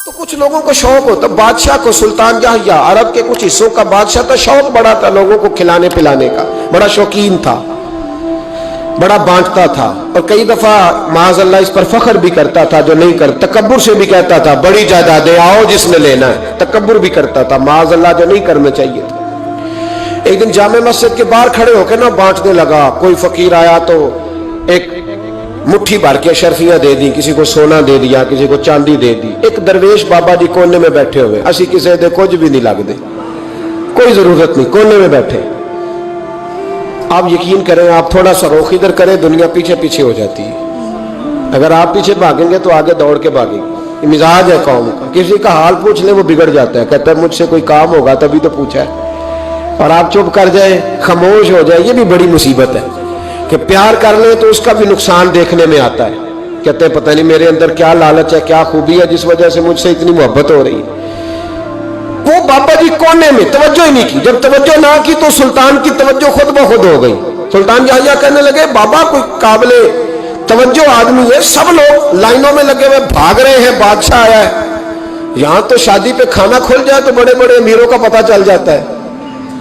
تو کچھ لوگوں کو شوق ہوتا، بادشاہ کو سلطان یحییٰ عرب کے کچھ حصوں کا بادشاہ تھا، شوق بڑا تھا لوگوں کو کھلانے پلانے کا، بڑا شوقین تھا، بڑا بانٹتا تھا، اور کئی دفعہ معاذ اللہ اس پر فخر بھی کرتا تھا جو نہیں کرتا، تکبر سے بھی کہتا تھا بڑی جائیدادیں آؤ جس نے لینا ہے، تکبر بھی کرتا تھا معاذ اللہ جو نہیں کرنا چاہیے تھا۔ ایک دن جامع مسجد کے باہر کھڑے ہو کے نا بانٹنے لگا، کوئی فقیر آیا تو ایک مٹھی بھر کے اشرفیاں دے دی، کسی کو سونا دے دیا، کسی کو چاندی دے دی۔ ایک درویش بابا جی کونے میں بیٹھے ہوئے، اسی کسی دے کچھ بھی نہیں لگ دے، کوئی ضرورت نہیں، کونے میں بیٹھے۔ آپ یقین کریں، آپ تھوڑا سا رخ ادھر کریں، دنیا پیچھے پیچھے ہو جاتی ہے۔ اگر آپ پیچھے بھاگیں گے تو آگے دوڑ کے بھاگیں گے۔ مزاج ہے قوم کا، کسی کا حال پوچھ لیں وہ بگڑ جاتا ہے، کہتا ہے مجھ سے کوئی کام ہوگا تبھی تو پوچھا ہے، اور آپ چپ کر جائیں، خاموش ہو جائے، یہ بھی بڑی مصیبت ہے کہ پیار کر لیں تو اس کا بھی نقصان دیکھنے میں آتا ہے۔ کہتے ہیں پتہ نہیں میرے اندر کیا لالچ ہے، کیا خوبی ہے جس وجہ سے مجھ سے اتنی محبت ہو رہی ہے۔ وہ بابا جی کونے میں توجہ ہی نہیں کی، جب توجہ نہ کی تو سلطان کی توجہ خود بخود ہو گئی۔ سلطان یحییٰ کہنے لگے بابا کوئی قابل توجہ آدمی ہے، سب لوگ لائنوں میں لگے ہوئے بھاگ رہے ہیں، بادشاہ آیا ہے۔ یہاں تو شادی پہ کھانا کھل جائے تو بڑے بڑے امیروں کا پتہ چل جاتا ہے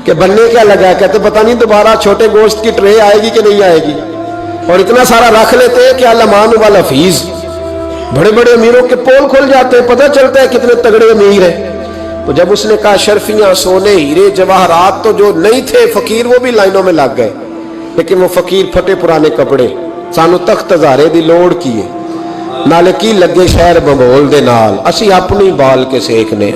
کہ بننے کیا لگا ہے، کہتے پتہ نہیں دوبارہ چھوٹے گوشت کی ٹرے آئے گی کہ نہیں آئے گی، اور اتنا سارا رکھ لیتے ہیں کہ علمان والحفیظ، بڑے بڑے امیروں کے پول کھل جاتے ہیں، پتہ چلتا ہے کتنے تگڑے امیر ہیں۔ تو جب اس نے کہا شرفیاں، سونے، ہیرے، جواہرات، تو جو نہیں تھے فقیر وہ بھی لائنوں میں لگ گئے، لیکن وہ فقیر پھٹے پرانے کپڑے، سانو تخت ہزارے دی لوڑ کیے، نالے کی لگے شہر بمول دے نال، اسی اپنی بال کے سیکھنے،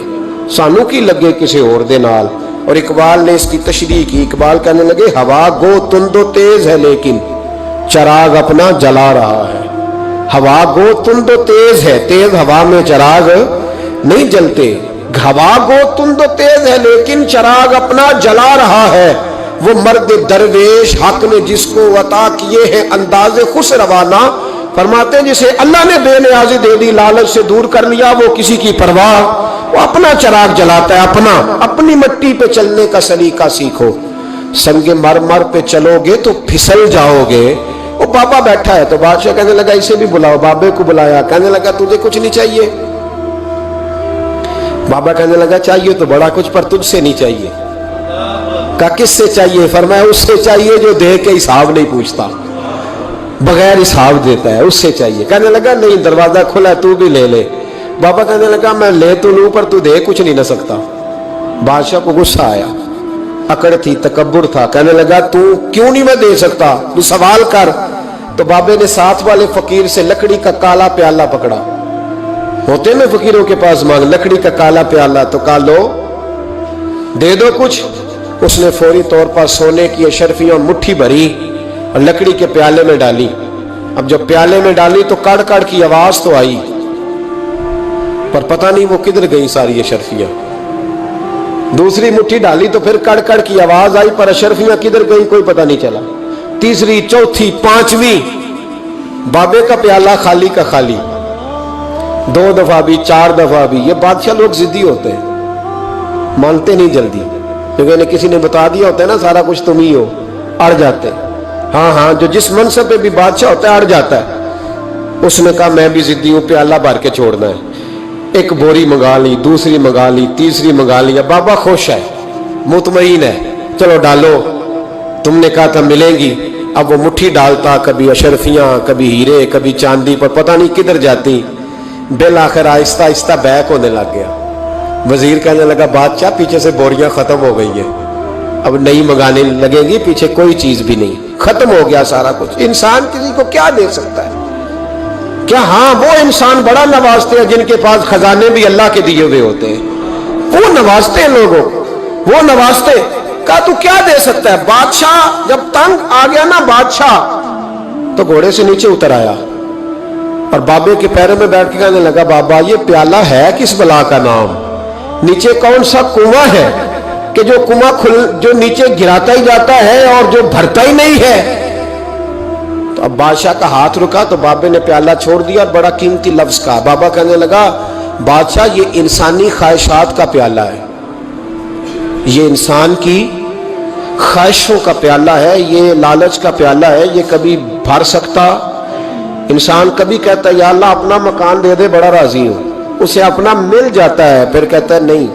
سانو کی لگے کسی اور دے نال۔ اور اقبال نے اس کی تشریح کی، اقبال کہنے لگے ہوا گو تند و تیز ہے لیکن چراغ اپنا جلا رہا ہے۔ ہوا گو تند و تیز ہے، تیز ہوا میں چراغ نہیں جلتے، ہوا گو تند و تیز ہے لیکن چراغ اپنا جلا رہا ہے۔ وہ مرد درویش حق نے جس کو عطا کیے ہیں انداز خوش روانہ، فرماتے ہیں جسے اللہ نے بے نیازی دے دی، لالچ سے دور کر لیا، وہ کسی کی پرواہ، وہ اپنا چراغ جلاتا ہے، اپنی مٹی پہ چلنے کا سلیقہ سیکھو، سنگ مرمر پہ چلو گے تو پھسل جاؤ گے۔ وہ بابا بیٹھا ہے تو بادشاہ کہنے لگا اسے بھی بلاؤ، بابے کو بلایا، کہنے لگا تجھے کچھ نہیں چاہیے؟ بابا کہنے لگا چاہیے تو بڑا کچھ، پر تجھ سے نہیں چاہیے۔ کہا کس سے چاہیے؟ فرمایا اس سے چاہیے جو دے کے حساب نہیں پوچھتا، بغیر حساب دیتا ہے، اس سے چاہیے۔ کہنے لگا نہیں، دروازہ کھلا ہے، تو بھی لے لے۔ بابا کہنے لگا میں لے تو لوں پر تو دے کچھ نہیں نہ سکتا۔ بادشاہ کو غصہ آیا، اکڑ تھی، تکبر تھا، کہنے لگا تو کیوں نہیں میں دے سکتا، تو سوال کر۔ تو بابے نے ساتھ والے فقیر سے لکڑی کا کالا پیالہ پکڑا، ہوتے میں فقیروں کے پاس مانگ، لکڑی کا کالا پیالہ، تو کہا لو دے دو کچھ۔ اس نے فوری طور پر سونے کی اشرفیاں مٹھی بھری اور لکڑی کے پیالے میں ڈالی۔ اب جب پیالے میں ڈالی تو کڑ کڑ کی آواز تو آئی، پر پتہ نہیں وہ کدھر گئی ساری اشرفیاں۔ دوسری مٹھی ڈالی تو پھر کڑ کڑ کی آواز آئی، پر اشرفیاں کدھر گئی کوئی پتہ نہیں چلا۔ تیسری، چوتھی، پانچویں، بابے کا پیالہ خالی کا خالی، 2 دفعہ بھی، 4 دفعہ بھی۔ یہ بادشاہ لوگ ضدی ہوتے ہیں، مانتے نہیں جلدی، کیونکہ کسی نے بتا دیا ہوتا ہے نا سارا کچھ تم ہی ہو، اڑ جاتے۔ ہاں جو جس منصب پہ بھی بادشاہ ہوتا ہے اڑ جاتا ہے۔ اس نے کہا میں بھی ضدی ہوں، پیالہ بھر کے چھوڑنا ہے۔ ایک بوری منگا لی، دوسری منگا لی، تیسری منگا لی۔ بابا خوش ہے، مطمئن ہے، چلو ڈالو، تم نے کہا تھا ملیں گی۔ اب وہ مٹھی ڈالتا، کبھی اشرفیاں، کبھی ہیرے، کبھی چاندی، پر پتہ نہیں کدھر جاتی۔ بالآخر آہستہ آہستہ بیک ہونے لگ گیا۔ وزیر کہنے لگا بادشاہ پیچھے سے بوریاں ختم ہو گئی ہیں، اب نئی منگانے لگے گی، پیچھے کوئی چیز بھی نہیں، ختم ہو گیا سارا کچھ۔ انسان کسی کو کیا دے سکتا ہے؟ کیا ہاں وہ انسان بڑا نوازتے ہیں جن کے پاس خزانے بھی اللہ کے دیے ہوئے ہوتے ہیں، وہ نوازتے ہیں لوگوں کو، وہ نوازتے۔ کہا تو کیا دے سکتا ہے؟ بادشاہ جب تنگ آ گیا نا بادشاہ، تو گھوڑے سے نیچے اتر آیا اور بابے کے پیروں میں بیٹھ کے کہنے لگا بابا یہ پیالہ ہے کس بلا کا نام؟ نیچے کون سا کنواں ہے کہ جو کنواں جو نیچے گراتا ہی جاتا ہے اور جو بھرتا ہی نہیں ہے؟ تو اب بادشاہ کا ہاتھ رکا تو بابے نے پیالہ چھوڑ دیا اور بڑا قیمتی لفظ کہا۔ بابا کہنے لگا بادشاہ یہ انسانی خواہشات کا پیالہ ہے، یہ انسان کی خواہشوں کا پیالہ ہے، یہ لالچ کا پیالہ ہے، یہ کبھی بھر سکتا۔ انسان کبھی کہتا ہے یا اللہ اپنا مکان دے دے بڑا راضی ہوں، اسے اپنا مل جاتا ہے، پھر کہتا ہے نہیں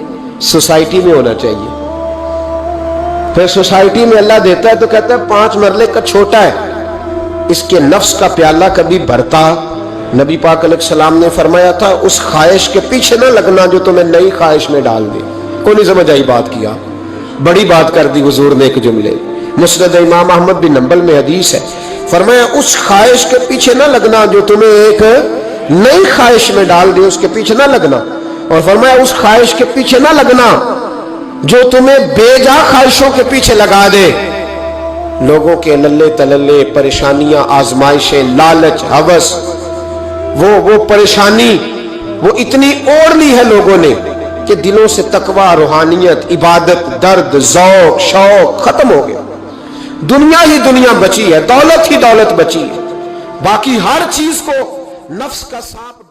سوسائٹی میں ہونا چاہیے، پھر سوسائٹی میں اللہ دیتا ہے تو کہتا ہے 5 مرلے کا چھوٹا ہے، اس کے نفس کا پیالہ کبھی بھرتا؟ نبی پاک علیہ السلام نے فرمایا تھا اس خواہش کے پیچھے نہ لگنا جو تمہیں نئی خواہش میں ڈال دے۔ کوئی نہیں سمجھ آئی بات کیا؟ بڑی بات کر دی حضور نے ایک جملے۔ مسند امام احمد بن حنبل میں حدیث ہے، فرمایا اس خواہش کے پیچھے نہ لگنا جو تمہیں ایک نئی خواہش میں ڈال دے، اس کے پیچھے نہ لگنا، اور فرمایا اس خواہش کے پیچھے نہ لگنا جو تمہیں بے جا خواہشوں کے پیچھے لگا دے۔ لوگوں کے للے تللے، پریشانیاں، آزمائشیں، لالچ، ہوس، وہ پریشانی وہ اتنی اوڑھ لی ہے لوگوں نے کہ دلوں سے تقوی، روحانیت، عبادت، درد، ذوق، شوق ختم ہو گیا۔ دنیا ہی دنیا بچی ہے، دولت ہی دولت بچی ہے، باقی ہر چیز کو نفس کا سانپ